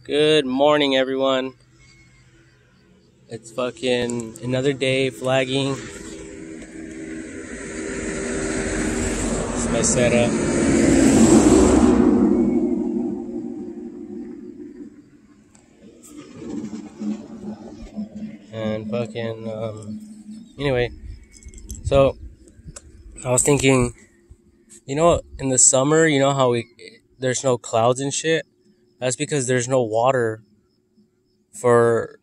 Good morning, everyone. It's fucking another day flagging. It's my setup. And anyway, so I was thinking, in the summer, how there's no clouds and shit? That's because there's no water for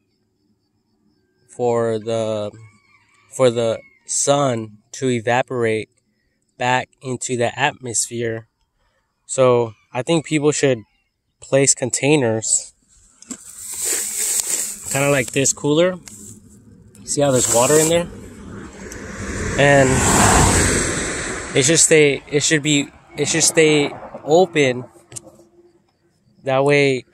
the sun to evaporate back into the atmosphere. So I think people should place containers kind of like this cooler. See how there's water in there? And it should stay open. That way,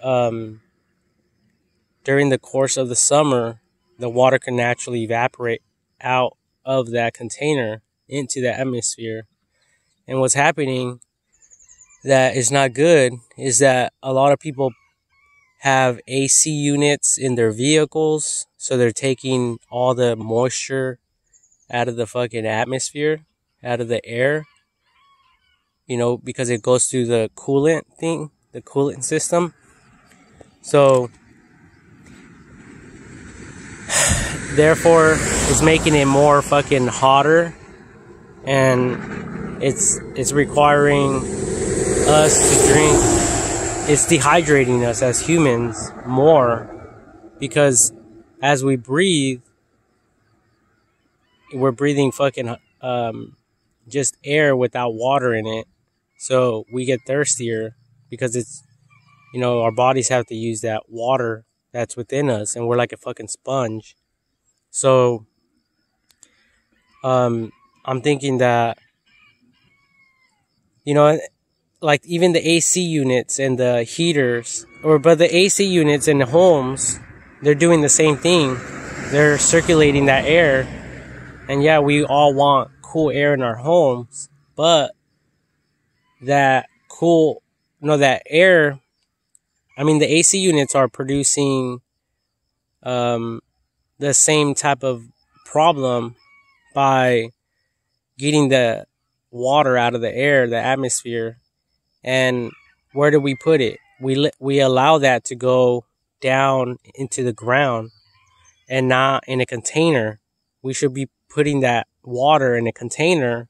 during the course of the summer, the water can naturally evaporate out of that container into the atmosphere. And what's happening that is not good is that a lot of people have AC units in their vehicles, so they're taking all the moisture out of the fucking atmosphere, out of the air, because it goes through the coolant system. So therefore it's making it more fucking hotter, and it's requiring us to drink. It's dehydrating us as humans more, because as we breathe, we're breathing fucking just air without water in it. So we get thirstier because it's, our bodies have to use that water that's within us, and we're like a fucking sponge. So I'm thinking that, like even the AC units and the heaters, but the AC units in the homes, they're doing the same thing. They're circulating that air. And yeah, we all want cool air in our homes, but the AC units are producing the same type of problem by getting the water out of the air, the atmosphere. And where do we put it? We allow that to go down into the ground and not in a container. We should be putting that water in a container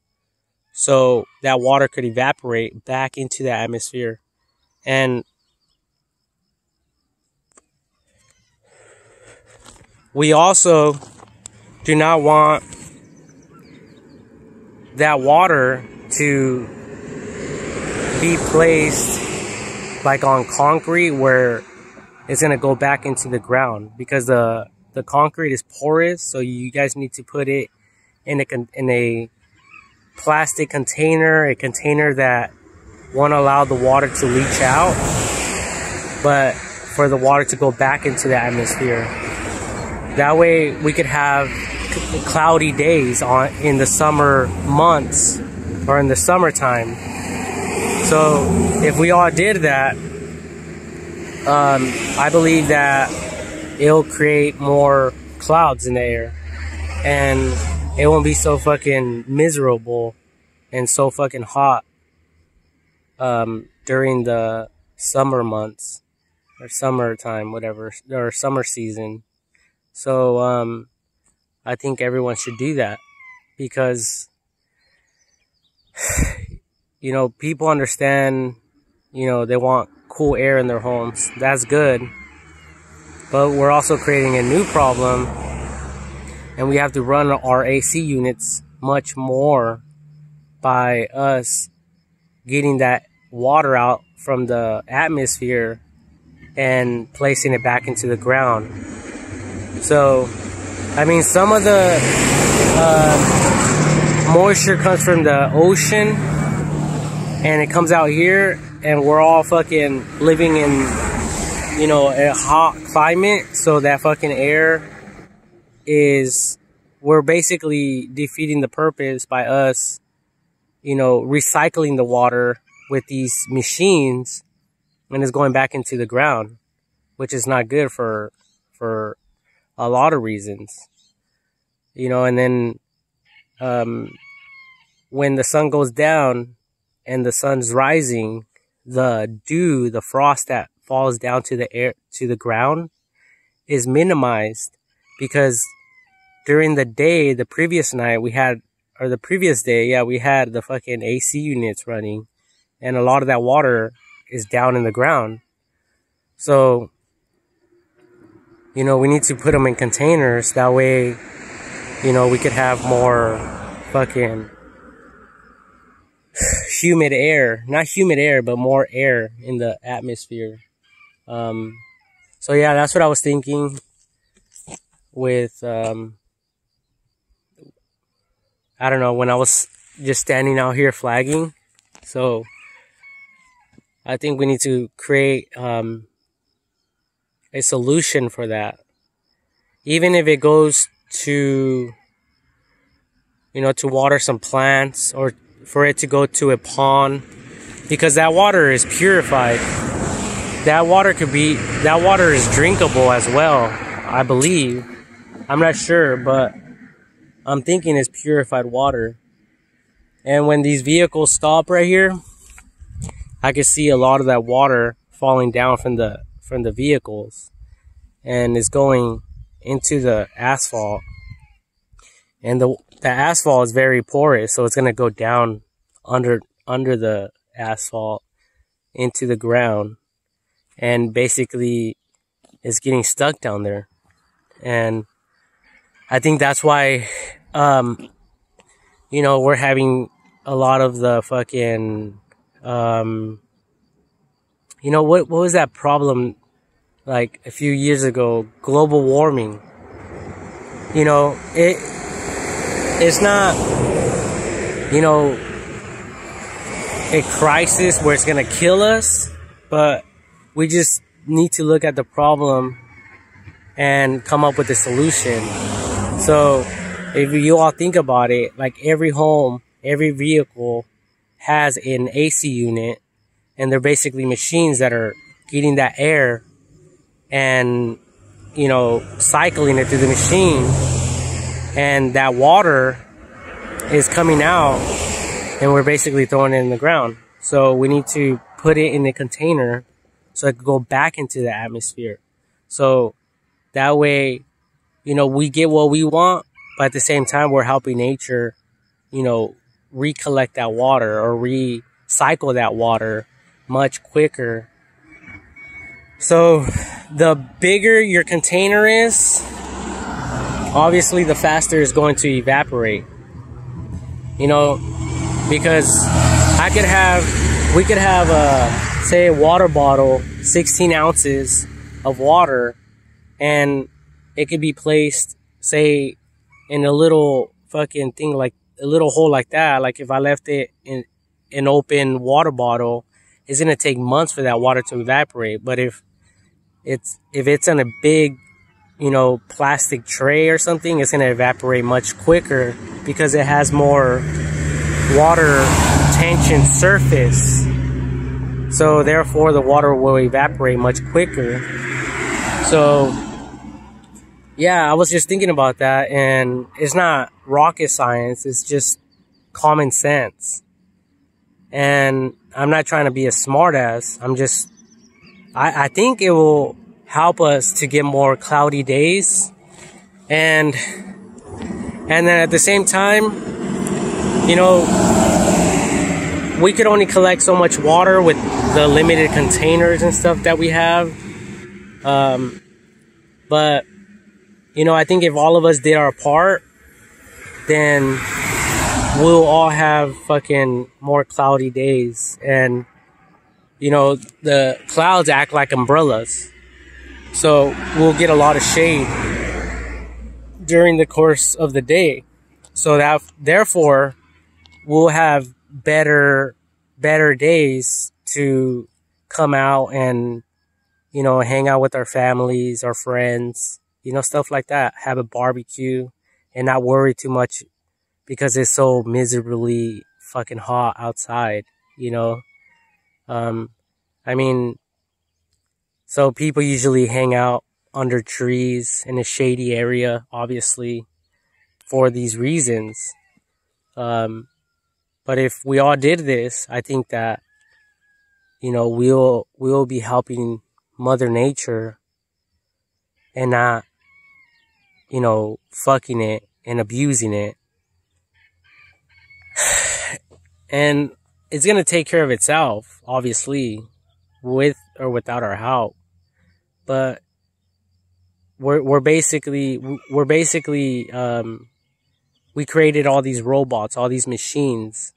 so that water could evaporate back into the atmosphere. And we also do not want that water to be placed like on concrete where it's going to go back into the ground, because the concrete is porous. So you guys need to put it in a plastic container, a container that won't allow the water to leach out, but for the water to go back into the atmosphere. That way we could have cloudy days in the summer months or in the summertime. So if we all did that, I believe that it'll create more clouds in the air, and it won't be so fucking miserable and so fucking hot during the summer months or summertime, whatever, or summer season. So I think everyone should do that, because people understand, they want cool air in their homes. That's good. But we're also creating a new problem, and we have to run our AC units much more by us getting that water out from the atmosphere and placing it back into the ground. So, some of the moisture comes from the ocean, and it comes out here, and we're all fucking living in, a hot climate. So that fucking air we're basically defeating the purpose by us, recycling the water with these machines, and it's going back into the ground. which is not good for a lot of reasons. You know, and then when the sun goes down and the sun's rising, the dew, the frost that falls down to the air, to the ground, is minimized, because during the day, the previous night, we had, or the previous day, yeah, we had the fucking AC units running, and a lot of that water is down in the ground. So, you know, we need to put them in containers. That way, you know, we could have more fucking humid air. Not humid air, but more air in the atmosphere. So yeah, that's what I was thinking with, I don't know, when I was just standing out here flagging. So I think we need to create a solution for that. Even if it goes to, you know, to water some plants, or for it to go to a pond, because that water is purified. That water is drinkable as well, I believe. I'm not sure, but I'm thinking it's purified water. And when these vehicles stop right here, I can see a lot of that water falling down from the vehicles, and it's going into the asphalt. And the asphalt is very porous, so it's gonna go down under the asphalt into the ground, and basically it's getting stuck down there. And I think that's why, you know, we're having a lot of the fucking, you know, what was that problem like a few years ago? Global warming. You know, it's not, you know, a crisis where it's gonna kill us, but we just need to look at the problem and come up with a solution. So if you all think about it, like every home, every vehicle has an AC unit, and they're basically machines that are getting that air and, you know, cycling it through the machine, and that water is coming out, and we're basically throwing it in the ground. So we need to put it in a container so it can go back into the atmosphere. So that way, you know, we get what we want, but at the same time, we're helping nature, you know, recollect that water or recycle that water much quicker. So the bigger your container is, obviously the faster it's going to evaporate. You know, because we could have say a water bottle, 16 ounces of water, and it could be placed, say, in a little fucking thing, like a little hole like that. Like if I left it in an open water bottle, it's gonna take months for that water to evaporate. But if it's in a big, you know, plastic tray or something, it's gonna evaporate much quicker because it has more water tension surface. So therefore the water will evaporate much quicker. So yeah, I was just thinking about that, and it's not rocket science, it's just common sense. And I'm not trying to be a smartass. I think it will help us to get more cloudy days. And then at the same time, you know, we could only collect so much water with the limited containers and stuff that we have. But, you know, I think if all of us did our part, then we'll all have fucking more cloudy days. And, you know, the clouds act like umbrellas. So we'll get a lot of shade during the course of the day. So that, therefore, we'll have better days to come out and, you know, hang out with our families, our friends, you know, stuff like that. Have a barbecue and not worry too much because it's so miserably fucking hot outside, you know. I mean, So people usually hang out under trees in a shady area, obviously, for these reasons. But if we all did this, I think that, you know, we'll be helping Mother Nature and not, you know, fucking it and abusing it. And it's going to take care of itself, obviously, with or without our help. But we're basically we created all these robots, all these machines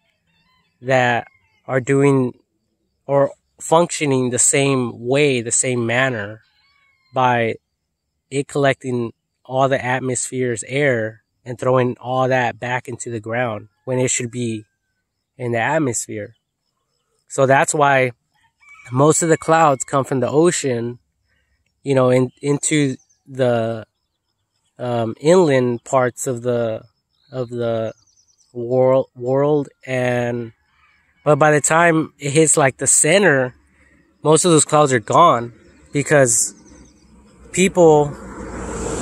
that are doing or functioning the same way, the same manner, by it collecting all the atmosphere's air and throwing all that back into the ground when it should be in the atmosphere. So that's why most of the clouds come from the ocean, you know, into the inland parts of the world, and but by the time it hits like the center, most of those clouds are gone because people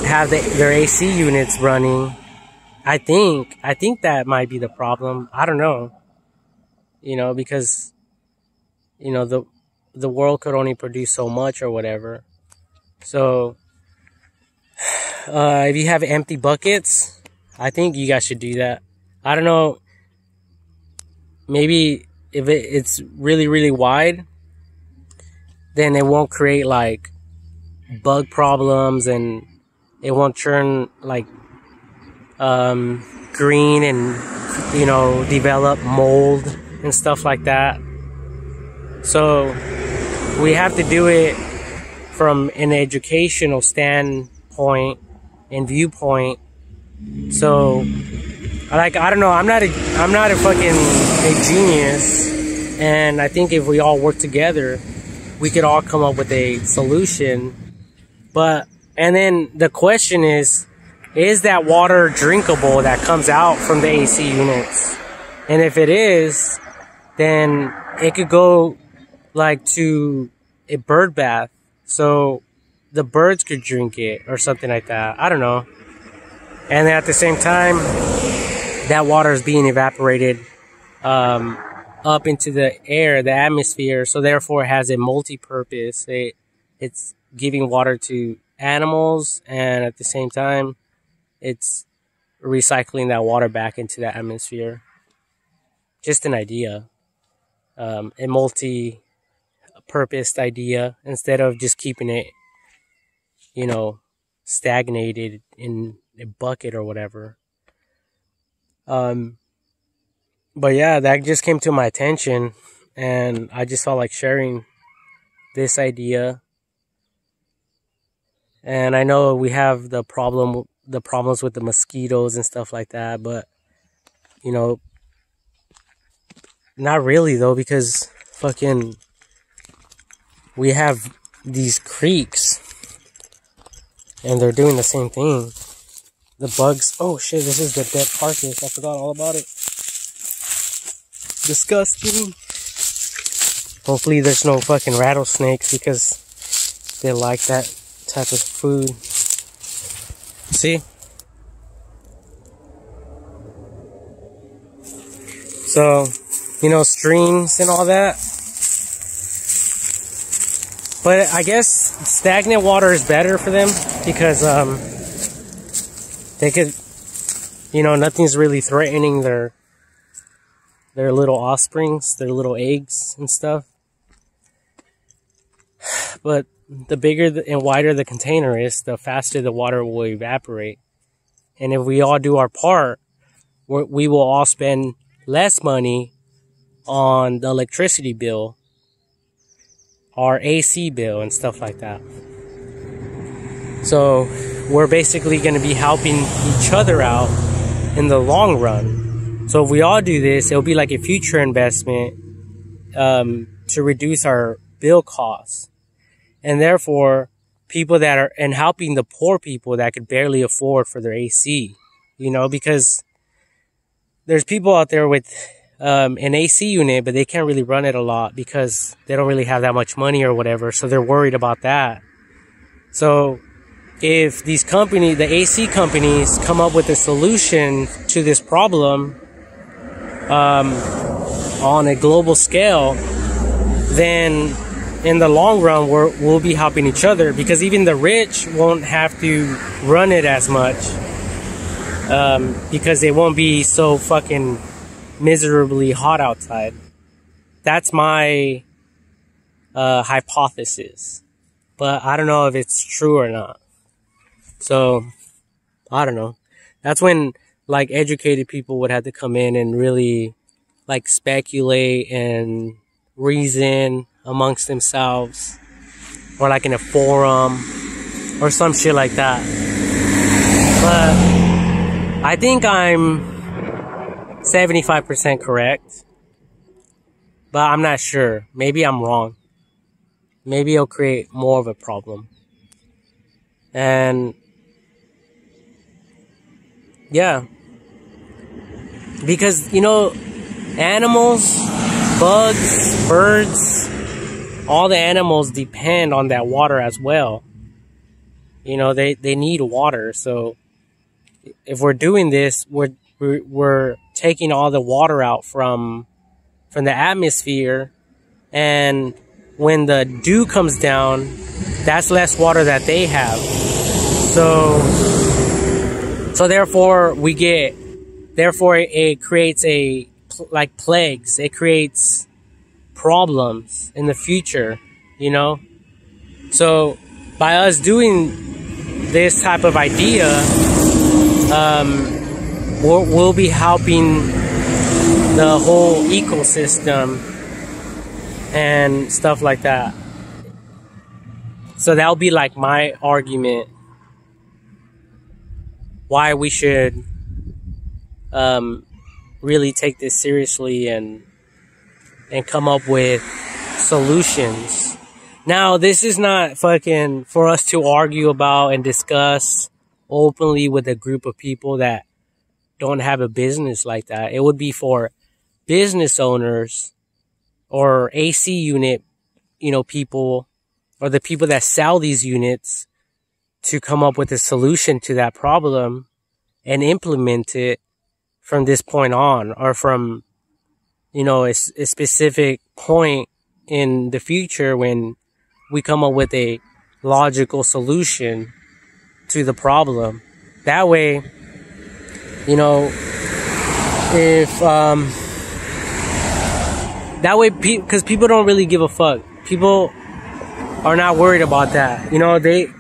have their AC units running. I think that might be the problem. I don't know. You know, because, you know, the world could only produce so much or whatever. So, if you have empty buckets, I think you guys should do that. I don't know. Maybe if it's really, really wide, then it won't create like bug problems and it won't turn like green and, you know, develop mold and stuff like that. So we have to do it from an educational standpoint and viewpoint. So, like, I don't know, I'm not a fucking a genius, and I think if we all work together, we could all come up with a solution. And then the question is that water drinkable that comes out from the AC units? And if it is, then it could go like to a bird bath, so the birds could drink it or something like that. I don't know. And then at the same time, that water is being evaporated up into the air, the atmosphere, so therefore it has a multi-purpose. It's giving water to animals, and at the same time, it's recycling that water back into the atmosphere. Just an idea. A multi-purposed idea, instead of just keeping it, you know, stagnated in a bucket or whatever. But yeah, that just came to my attention, and I just felt like sharing this idea. And I know we have the problems with the mosquitoes and stuff like that, but, you know, not really though, because fucking we have these creeks and they're doing the same thing. The bugs, oh shit, this is the dead carcass. I forgot all about it. Disgusting. Hopefully there's no fucking rattlesnakes because they like that type of food. See? So, you know, streams and all that. But I guess stagnant water is better for them because they could, you know, nothing's really threatening their little offsprings, their little eggs and stuff. But the bigger and wider the container is, the faster the water will evaporate. And if we all do our part, we will all spend less money on the electricity bill, our AC bill, and stuff like that. So we're basically going to be helping each other out in the long run. So if we all do this, it'll be like a future investment to reduce our bill costs. And therefore, people that are, and helping the poor people that could barely afford for their AC, you know, because there's people out there with an AC unit, but they can't really run it a lot because they don't really have that much money or whatever. So they're worried about that. So if these companies, the AC companies, come up with a solution to this problem on a global scale, then in the long run, we'll be helping each other, because even the rich won't have to run it as much, because they won't be so fucking miserably hot outside. That's my hypothesis, but I don't know if it's true or not. So I don't know. That's when like educated people would have to come in and really like speculate and reason amongst themselves, or like in a forum or some shit like that. But I think I'm 75% correct, but I'm not sure. Maybe I'm wrong. Maybe it'll create more of a problem. And yeah, because, you know, animals, bugs, birds, all the animals depend on that water as well. You know, they need water. So if we're doing this, we're taking all the water out from the atmosphere, and when the dew comes down, that's less water that they have. So therefore it creates like plagues. It creates problems in the future, you know? So by us doing this type of idea, we'll be helping the whole ecosystem and stuff like that. So that'll be like my argument why we should really take this seriously and come up with solutions. Now, this is not fucking for us to argue about and discuss openly with a group of people that don't have a business like that. It would be for business owners or AC unit, you know, people, or the people that sell these units, to come up with a solution to that problem and implement it from this point on, or from, you know, a specific point in the future when we come up with a logical solution to the problem. That way, you know, if, that way, because people don't really give a fuck. People are not worried about that. You know, to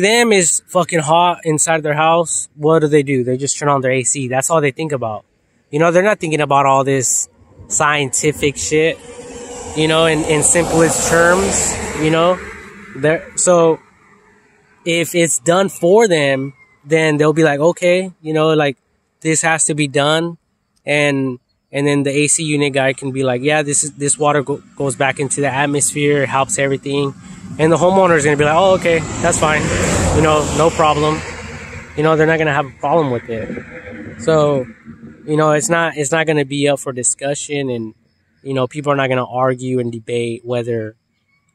them is fucking hot inside their house. What do? They just turn on their AC. That's all they think about. You know, they're not thinking about all this scientific shit, you know, in simplest terms, you know. So if it's done for them, then they'll be like, okay, you know, like this has to be done. And then the AC unit guy can be like, yeah, this water goes back into the atmosphere, helps everything. And the homeowner is going to be like, oh, okay, that's fine. You know, no problem. You know, they're not going to have a problem with it. So, you know, it's not going to be up for discussion, and, you know, people are not going to argue and debate whether,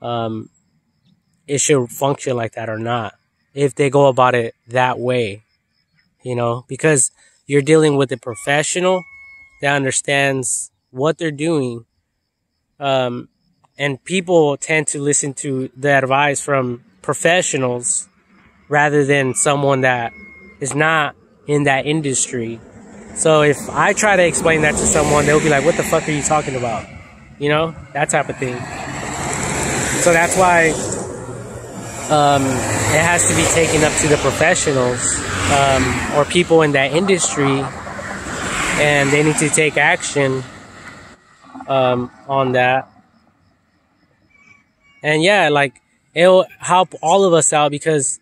it should function like that or not, if they go about it that way, you know, because you're dealing with a professional that understands what they're doing. And people tend to listen to the advice from professionals rather than someone that is not in that industry. So if I try to explain that to someone, they'll be like, what the fuck are you talking about? You know, that type of thing. So that's why it has to be taken up to the professionals, or people in that industry, and they need to take action on that. And yeah, like, it'll help all of us out, because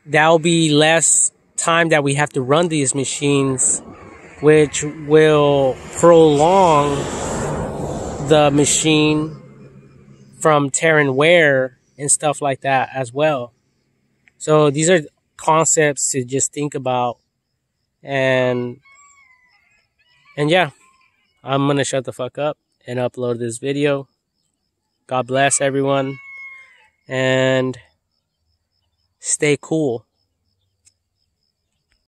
that'll be less time that we have to run these machines, which will prolong the machine from tear and wear and stuff like that as well. So these are concepts to just think about. And yeah, I'm gonna shut the fuck up and upload this video. God bless everyone, and stay cool.